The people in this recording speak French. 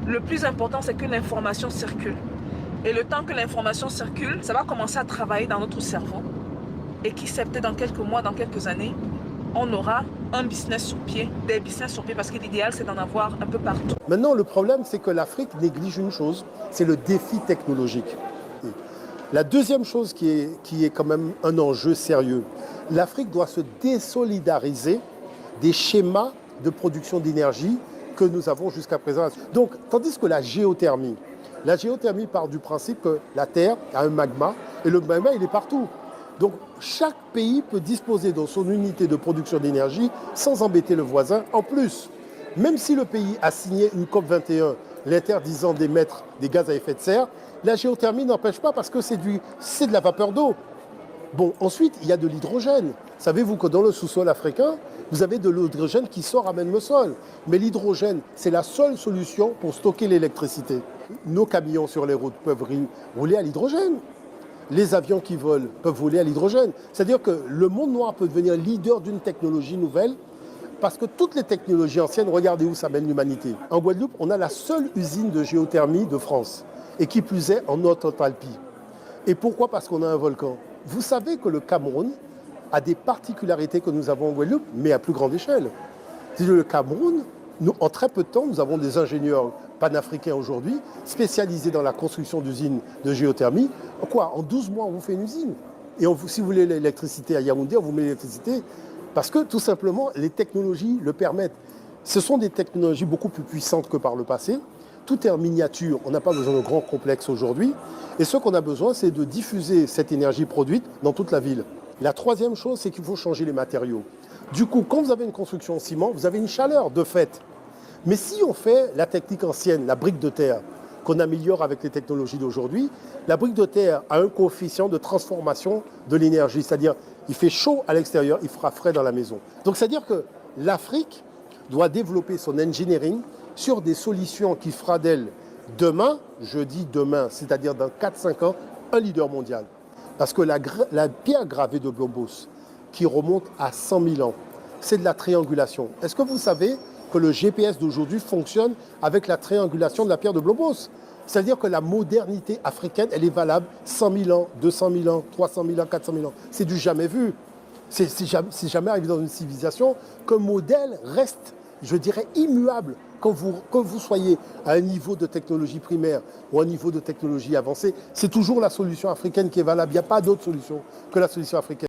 Le plus important, c'est que l'information circule. Et le temps que l'information circule, ça va commencer à travailler dans notre cerveau. Et qui sait, peut-être dans quelques mois, dans quelques années, on aura un business sur pied, des business sur pied, parce que l'idéal, c'est d'en avoir un peu partout. Maintenant, le problème, c'est que l'Afrique néglige une chose, c'est le défi technologique. La deuxième chose qui est quand même un enjeu sérieux, l'Afrique doit se désolidariser des schémas de production d'énergie que nous avons jusqu'à présent. Donc, tandis que la géothermie part du principe que la Terre a un magma, et le magma, il est partout. Donc, chaque pays peut disposer de son unité de production d'énergie sans embêter le voisin. En plus, même si le pays a signé une COP21 l'interdisant d'émettre des gaz à effet de serre, la géothermie n'empêche pas parce que c'est de la vapeur d'eau. Bon, ensuite, il y a de l'hydrogène. Savez-vous que dans le sous-sol africain, vous avez de l'hydrogène qui sort à même le sol. Mais l'hydrogène, c'est la seule solution pour stocker l'électricité. Nos camions sur les routes peuvent rouler à l'hydrogène. Les avions qui volent peuvent voler à l'hydrogène. C'est-à-dire que le monde noir peut devenir leader d'une technologie nouvelle parce que toutes les technologies anciennes, regardez où ça mène l'humanité. En Guadeloupe, on a la seule usine de géothermie de France, et qui plus est en Haute-Alpie. Et pourquoi? Parce qu'on a un volcan. Vous savez que le Cameroun a des particularités que nous avons en Guadeloupe, mais à plus grande échelle. Le Cameroun, en très peu de temps, nous avons des ingénieurs panafricains aujourd'hui, spécialisés dans la construction d'usines de géothermie. Quoi? En 12 mois, on vous fait une usine. Et si vous voulez l'électricité à Yaoundé, on vous met l'électricité. Parce que tout simplement, les technologies le permettent. Ce sont des technologies beaucoup plus puissantes que par le passé. Tout est en miniature, on n'a pas besoin de grands complexes aujourd'hui. Et ce qu'on a besoin, c'est de diffuser cette énergie produite dans toute la ville. La troisième chose, c'est qu'il faut changer les matériaux. Du coup, quand vous avez une construction en ciment, vous avez une chaleur de fait. Mais si on fait la technique ancienne, la brique de terre, qu'on améliore avec les technologies d'aujourd'hui, la brique de terre a un coefficient de transformation de l'énergie, c'est-à-dire il fait chaud à l'extérieur, il fera frais dans la maison. Donc c'est-à-dire que l'Afrique doit développer son engineering sur des solutions qui fera d'elle demain, je dis demain, c'est-à-dire dans 4-5 ans, un leader mondial. Parce que la pierre gravée de Blombos, qui remonte à 100 000 ans, c'est de la triangulation. Est-ce que vous savez que le GPS d'aujourd'hui fonctionne avec la triangulation de la pierre de Blombos? C'est-à-dire que la modernité africaine, elle est valable 100 000 ans, 200 000 ans, 300 000 ans, 400 000 ans. C'est du jamais vu. C'est jamais arrivé dans une civilisation qu'un modèle reste, je dirais, immuable. Quand vous soyez à un niveau de technologie primaire ou à un niveau de technologie avancée, c'est toujours la solution africaine qui est valable. Il n'y a pas d'autre solution que la solution africaine.